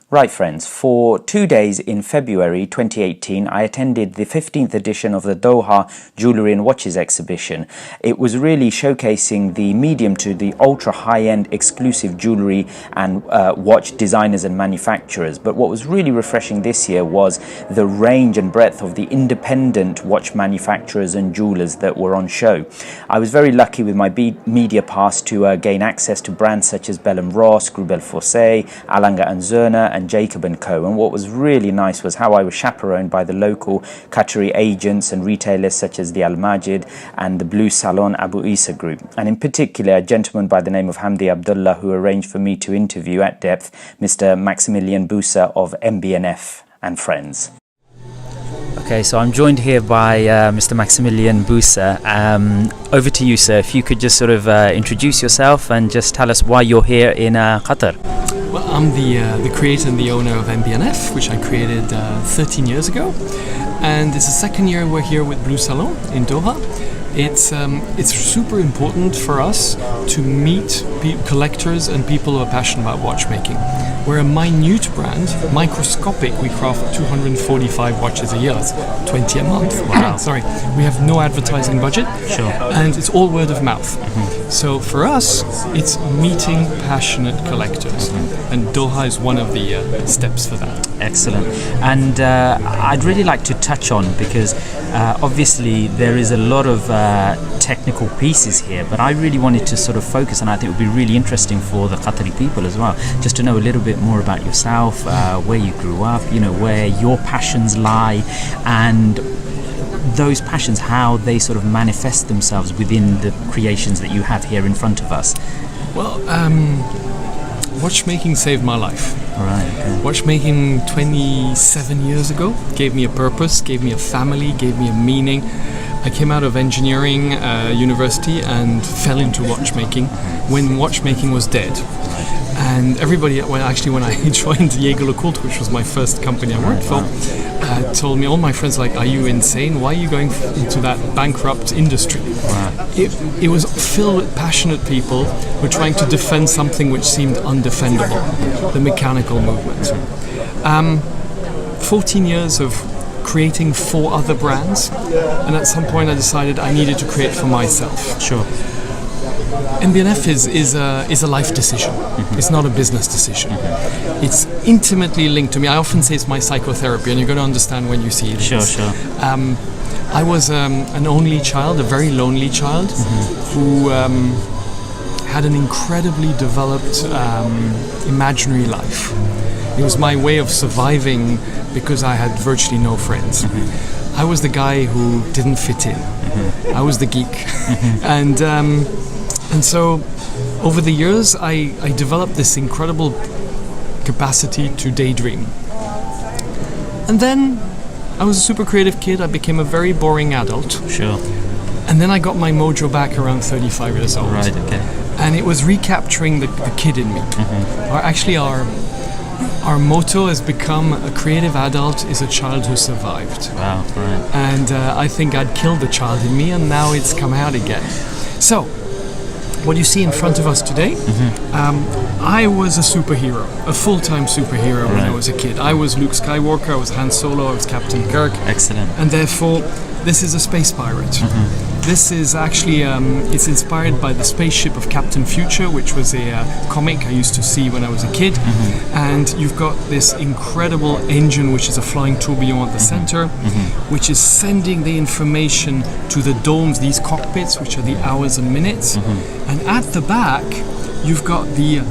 Right friends, for 2 days in February 2018, I attended the 15th edition of the Doha Jewellery and Watches exhibition. It was really showcasing the medium to the ultra high-end exclusive jewellery and watch designers and manufacturers. But what was really refreshing this year was the range and breadth of the independent watch manufacturers and jewellers that were on show. I was very lucky with my media pass to gain access to brands such as Bell & Ross, Grubel Fosse, Alanger & Zerner and Jacob & Co. And what was really nice was how I was chaperoned by the local Qatari agents and retailers such as the Al Majid and the Blue Salon Abu Isa Group. And in particular, a gentleman by the name of Hamdi Abdullah, who arranged for me to interview at depth Mr. Maximilian Busser of MB&F and Friends. Okay, so I'm joined here by Mr. Maximilian Busser. Over to you, sir. If you could just sort of introduce yourself and just tell us why you're here in Qatar. Well, I'm the creator and the owner of MB&F, which I created 13 years ago. And it's the second year we're here with Blue Salon in Doha. It's super important for us to meet collectors and people who are passionate about watchmaking. We're a minute brand, microscopic. We craft 245 watches a year. That's 20 a month. Wow. Sorry. We have no advertising budget. Sure. And it's all word of mouth. Mm-hmm. So for us, it's meeting passionate collectors. Mm-hmm. And Doha is one of the steps for that. Excellent. And I'd really like to touch on, because obviously there is a lot of technical pieces here, but I really wanted to sort of focus, and I think it would be really interesting for the Qatari people as well, just to know a little bit more about yourself, where you grew up, you know, where your passions lie, and those passions, how they sort of manifest themselves within the creations that you have here in front of us. Well, watchmaking saved my life. All right. Okay. Watchmaking 27 years ago gave me a purpose, gave me a family, gave me a meaning. I came out of engineering university and fell into watchmaking when watchmaking was dead. And everybody, when I joined Jaeger LeCoultre, which was my first company I worked for, told me, all my friends, like, are you insane? Why are you going into that bankrupt industry? Wow. It was filled with passionate people who were trying to defend something which seemed undefendable, the mechanical movement. 14 years of creating 4 other brands, and at some point I decided I needed to create for myself. Sure. MB&F is a life decision. Mm-hmm. It's not a business decision. Mm-hmm. It's intimately linked to me. I often say it's my psychotherapy, and you're going to understand when you see it. Sure. I was an only child, a very lonely child, mm-hmm. who had an incredibly developed imaginary life. It was my way of surviving because I had virtually no friends. Mm-hmm. I was the guy who didn't fit in. Mm-hmm. I was the geek. Mm-hmm. And so over the years I developed this incredible capacity to daydream. And then I was a super creative kid. I became a very boring adult. Sure. And then I got my mojo back around 35 years old. Right, okay. And it was recapturing the kid in me. Mm-hmm. Our motto has become, a creative adult is a child who survived. Wow, right. And I think I'd killed the child in me, and now it's come out again. So, what you see in front of us today, mm-hmm. I was a superhero, a full-time superhero when I was a kid. I was Luke Skywalker, I was Han Solo, I was Captain Kirk. Excellent. And therefore, this is a space pirate. Mm-hmm. This is actually, it's inspired by the spaceship of Captain Future, which was a comic I used to see when I was a kid. Mm-hmm. And you've got this incredible engine, which is a flying tourbillon at the center, mm-hmm. which is sending the information to the domes, these cockpits, which are the hours and minutes. Mm-hmm. And at the back, you've got the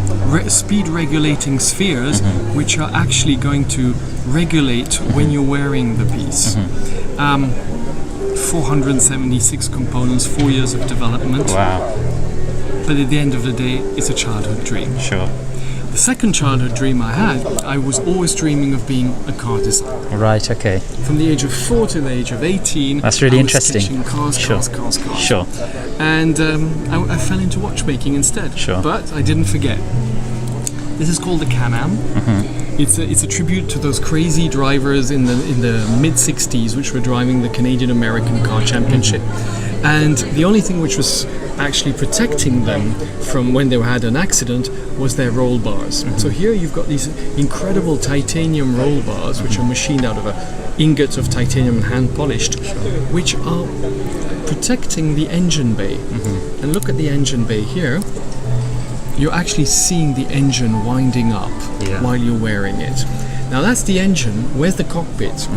speed regulating spheres, mm-hmm. which are actually going to regulate mm-hmm. when you're wearing the piece. Mm-hmm. 476 components, 4 years of development. Wow. But at the end of the day, it's a childhood dream. Sure. The second childhood dream I had, I was always dreaming of being a car designer. Right, okay. From the age of 4 to the age of 18. That's really interesting. Sketching cars. Sure. And I fell into watchmaking instead. Sure. But I didn't forget. This is called the Can-Am. Mm-hmm. It's a tribute to those crazy drivers in the mid-60s, which were driving the Canadian-American Car Championship. And the only thing which was actually protecting them from when they had an accident was their roll bars. So here you've got these incredible titanium roll bars, which are machined out of a ingot of titanium and hand polished, which are protecting the engine bay. And look at the engine bay here. You're actually seeing the engine winding up while you're wearing it. Now that's the engine. Where's the cockpit?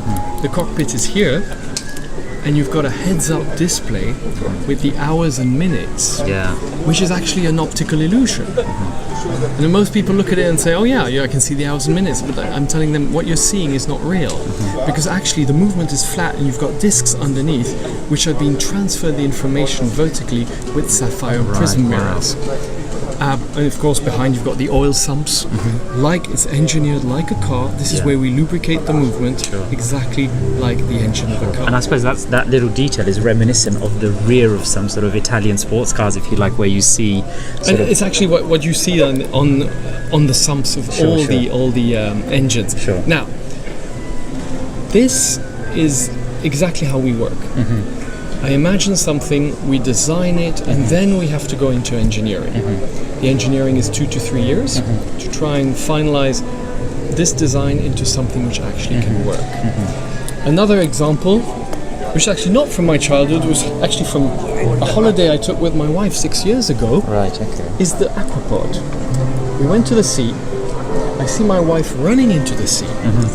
The cockpit is here, and you've got a heads-up display with the hours and minutes, which is actually an optical illusion. And then most people look at it and say, oh yeah, I can see the hours and minutes, but I'm telling them what you're seeing is not real, because actually the movement is flat and you've got discs underneath which are being transferred the information vertically with sapphire prism mirrors. And of course behind you've got the oil sumps, like it's engineered like a car. This is where we lubricate the movement, exactly like the engine of a car. And I suppose that little detail is reminiscent of the rear of some sort of Italian sports cars, if you like, where you see. And it's actually what you see on the sumps of all the engines. Now, this is exactly how we work. I imagine something, we design it, and then we have to go into engineering. The engineering is 2 to 3 years to try and finalize this design into something which actually can work. Another example, which is actually not from my childhood, was actually from a holiday I took with my wife 6 years ago, is the aquapod. We went to the sea. I see my wife running into the sea,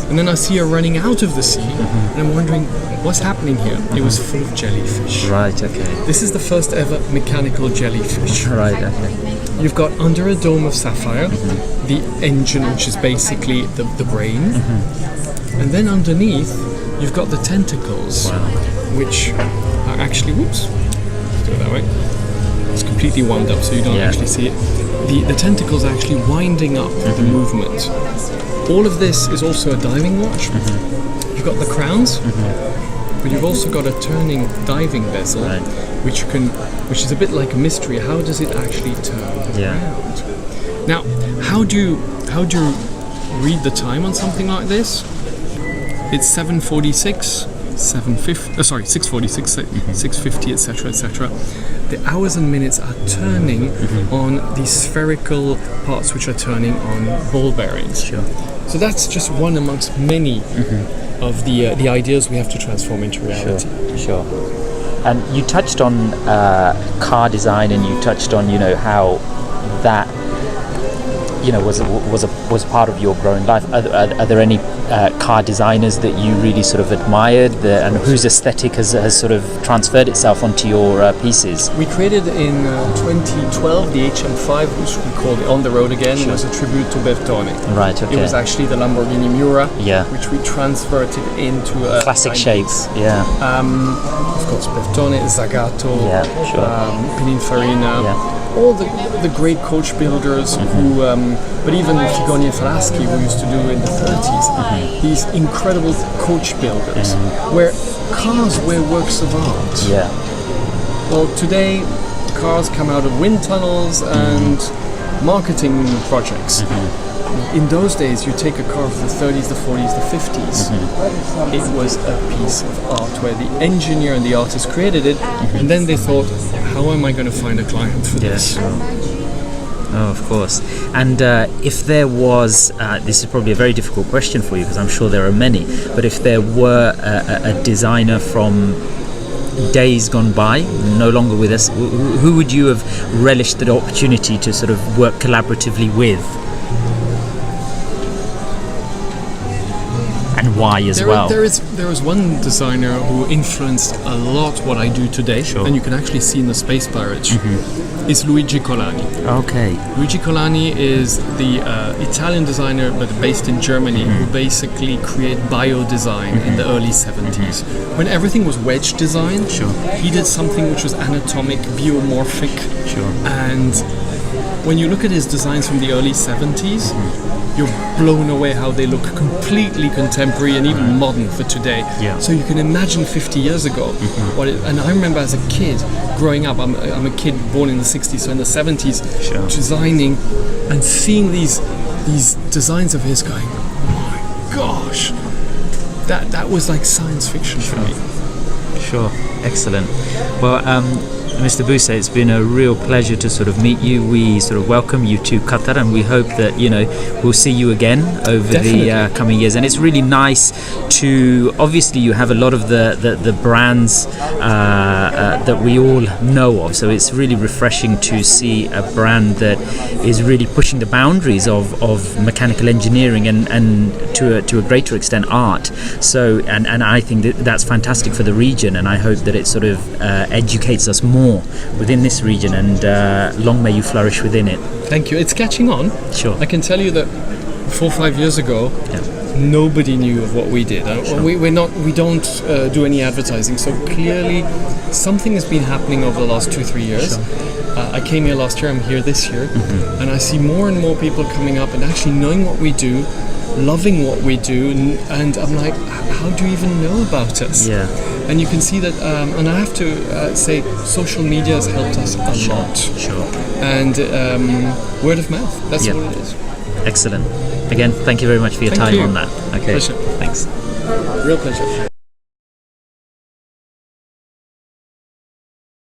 and then I see her running out of the sea, and I'm wondering what's happening here. It was full of jellyfish. This is the first ever mechanical jellyfish. You've got under a dome of sapphire the engine, which is basically the brain, and then underneath you've got the tentacles, which are actually, let's do it that way. It's completely wound up, so you don't actually see it. The tentacles are actually winding up the movement. All of this is also a diving watch. You've got the crowns, but you've also got a turning diving bezel, which is a bit like a mystery. How does it actually turn around? Now, how do you read the time on something like this? It's 7:46. 6:46, 6:50, etc., etc. The hours and minutes are turning on these spherical parts, which are turning on ball bearings. So that's just one amongst many of the ideas we have to transform into reality. And you touched on car design, and you touched on how that was part of your growing life. Are there any car designers that you really sort of admired, and whose aesthetic has sort of transferred itself onto your pieces? We created in 2012 the HM5, which we called On the Road Again. It was a tribute to Bertone. It was actually the Lamborghini Miura, which we transferred it into a classic shapes. Of course, Bertone, Zagato, Pininfarina. All the great coach builders who, but even Figoni and Falaschi, who used to do in the 30s, these incredible coach builders, where cars were works of art. Well, today, cars come out of wind tunnels and marketing projects. In those days, you take a car from the 30s, the 40s, the 50s. It was a piece of art where the engineer and the artist created it, and then they thought, how am I going to find a client for this? Oh, of course. And if there was, this is probably a very difficult question for you, because I'm sure there are many, but if there were a designer from days gone by, no longer with us, who would you have relished the opportunity to sort of work collaboratively with? And why as well? There is one designer who influenced a lot what I do today, and you can actually see in the Space Pirates. It's Luigi Colani. Luigi Colani is the Italian designer, but based in Germany, who basically created bio-design in the early 70s. When everything was wedge design, he did something which was anatomic, biomorphic, and when you look at his designs from the early 70s, you're blown away how they look completely contemporary and even modern for today. So you can imagine 50 years ago. And I remember as a kid growing up, I'm a kid born in the 60s, so in the 70s, designing and seeing these designs of his going, oh my gosh, that was like science fiction for me. Sure, excellent. Well, Mr. Busser, it's been a real pleasure to sort of meet you. We sort of welcome you to Qatar, and we hope that we'll see you again over the coming years. And it's really nice to, obviously, you have a lot of the brands that we all know of. So it's really refreshing to see a brand that is really pushing the boundaries of mechanical engineering and to a greater extent art. So and I think that's fantastic for the region, and I hope that it sort of educates us more within this region, and long may you flourish within it. Thank you. It's catching on. Sure. I can tell you that 4 or 5 years ago, nobody knew of what we did. Sure. We don't do any advertising, so clearly something has been happening over the last 2-3 years. Sure. I came here last year, I'm here this year, and I see more and more people coming up and actually knowing what we do, loving what we do, and I'm like, how do you even know about us? Yeah. And you can see that, and I have to say, social media has helped us a lot. Sure. And word of mouth, that's what it is. Excellent. Again, thank you very much for your time on that. Okay. Pleasure. Thanks. Real pleasure.